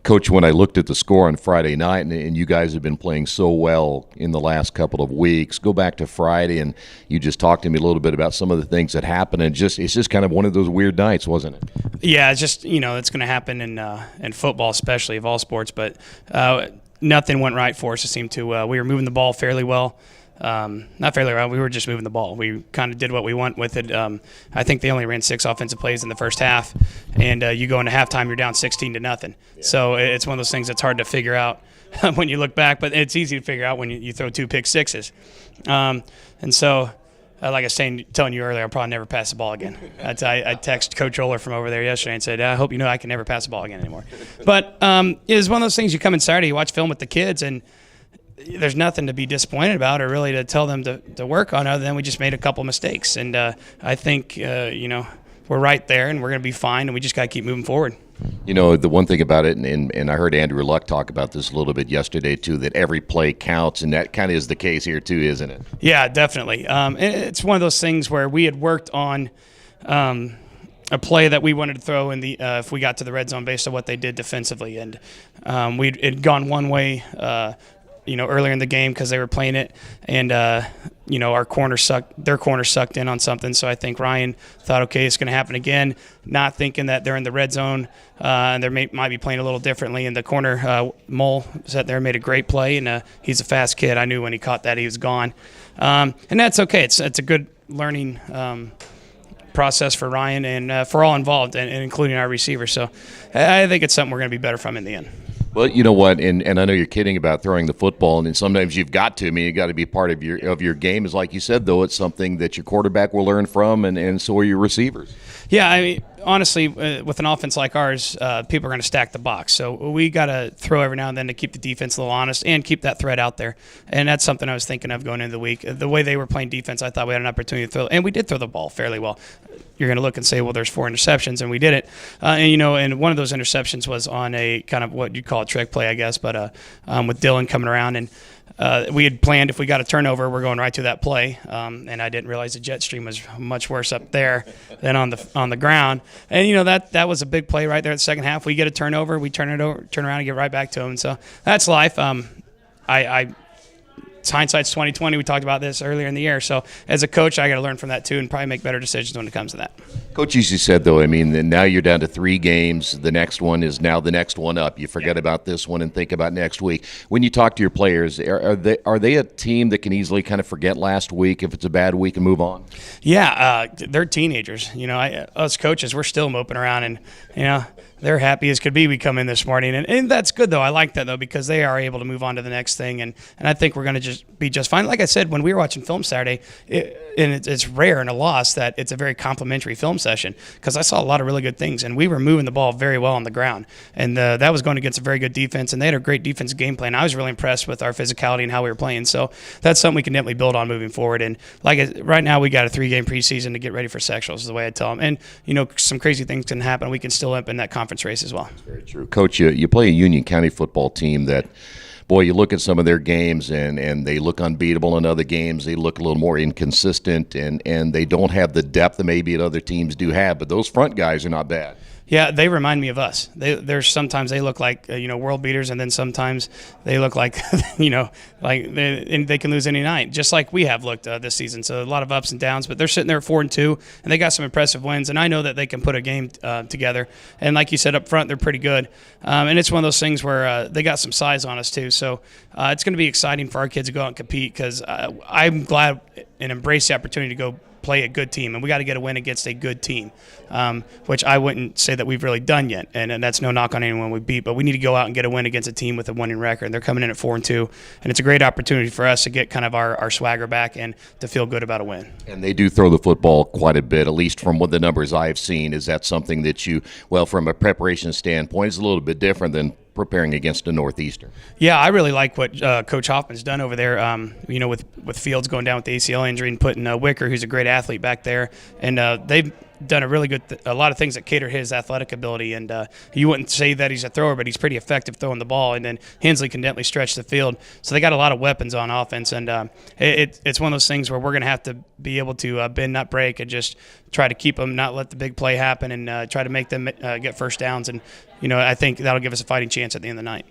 Coach, when I looked at the score on Friday night, and you guys have been playing so well in the last couple of weeks, go back to Friday, and you just talked to me a little bit about some of the things that happened, and it's just kind of one of those weird nights, wasn't it? Yeah, it's just, it's going to happen in football, especially of all sports, but nothing went right for us. It seemed to we were moving the ball fairly well. Not fairly well. We were just moving the ball. We kind of did what we want with it. I think they only ran 6 offensive plays in the first half, and you go into halftime, you're down 16-0. Yeah. So it's one of those things that's hard to figure out when you look back, but it's easy to figure out when you throw 2 pick sixes. And so, like I was telling you earlier, I'll probably never pass the ball again. I text Coach Oler from over there yesterday and said, I hope you know I can never pass the ball again anymore. But it's one of those things, you come in Saturday, you watch film with the kids, and there's nothing to be disappointed about or really to tell them to work on other than we just made a couple mistakes. And I think, we're right there and we're going to be fine, and we just got to keep moving forward. The one thing about it, and I heard Andrew Luck talk about this a little bit yesterday too, that every play counts, and that kind of is the case here too, isn't it? Yeah, definitely. It's one of those things where we had worked on a play that we wanted to throw in the if we got to the red zone based on what they did defensively, and it gone one way earlier in the game because they were playing it, and their corner sucked in on something. So I think Ryan thought, okay, it's going to happen again, not thinking that they're in the red zone and they might be playing a little differently. And the corner, Mole, sat there and made a great play, and he's a fast kid. I knew when he caught that he was gone, and that's okay. It's a good learning process for Ryan and for all involved, and including our receivers. So I think it's something we're going to be better from in the end. Well, you know what, and I know you're kidding about throwing the football, and sometimes you've got to. I mean, you got to be part of your game. Is like you said, though, it's something that your quarterback will learn from, and so are your receivers. Yeah, I mean, honestly, with an offense like ours, people are going to stack the box. So we got to throw every now and then to keep the defense a little honest and keep that threat out there. And that's something I was thinking of going into the week. The way they were playing defense, I thought we had an opportunity to throw, and we did throw the ball fairly well. You're going to look and say, well, there's 4 interceptions, and we did it. And one of those interceptions was on a kind of what you'd call a trick play, I guess, but with Dylan coming around. And we had planned if we got a turnover, we're going right to that play. And I didn't realize the jet stream was much worse up there than on the ground. And, that was a big play right there at the second half. We get a turnover, we turn around and get right back to them. So that's life. Hindsight's 20/20. We talked about this earlier in the year. So as a coach, I got to learn from that too, and probably make better decisions when it comes to that. Coach usually said, though, I mean, now you're down to 3 games. The next one is now the next one up. You forget about this one and think about next week. When you talk to your players, are they a team that can easily kind of forget last week if it's a bad week and move on? Yeah, they're teenagers. Us coaches, we're still moping around, and they're happy as could be we come in this morning. And that's good, though. I like that, though, because they are able to move on to the next thing. And I think we're going to just be just fine. Like I said, when we were watching film Saturday, it's rare in a loss that it's a very complimentary film session, because I saw a lot of really good things. And we were moving the ball very well on the ground. And that was going against a very good defense. And they had a great defensive game plan. I was really impressed with our physicality and how we were playing. So that's something we can definitely build on moving forward. And right now, we got a 3-game preseason to get ready for sectionals, is the way I tell them. And, some crazy things can happen. We can still end up in that conference race as well. That's very true. Coach, you play a Union County football team that, boy, you look at some of their games and they look unbeatable. In other games, they look a little more inconsistent, and they don't have the depth that maybe other teams do have. But those front guys are not bad. Yeah, they remind me of us. There's sometimes they look like world beaters, and then sometimes they look like like they can lose any night, just like we have looked this season. So a lot of ups and downs, but they're sitting there at 4-2, and they got some impressive wins. And I know that they can put a game together. And like you said up front, they're pretty good. And it's one of those things where they got some size on us too. So it's going to be exciting for our kids to go out and compete, because I'm glad and embrace the opportunity to go play a good team, and we got to get a win against a good team, which I wouldn't say that we've really done yet, and that's no knock on anyone we beat, but we need to go out and get a win against a team with a winning record. They're coming in at 4-2, and it's a great opportunity for us to get kind of our swagger back and to feel good about a win. And they do throw the football quite a bit, at least from what the numbers I've seen. Is that something that from a preparation standpoint, is a little bit different than preparing against a Northeastern? Yeah, I really like what Coach Hoffman's done over there. With Fields going down with the ACL injury and putting Wicker, who's a great athlete, back there, and done a lot of things that cater his athletic ability, and you wouldn't say that he's a thrower, but he's pretty effective throwing the ball. And then Hensley can definitely stretch the field, so they got a lot of weapons on offense, and it's one of those things where we're going to have to be able to bend, not break, and just try to keep them, not let the big play happen, and try to make them get first downs. And I think that'll give us a fighting chance at the end of the night.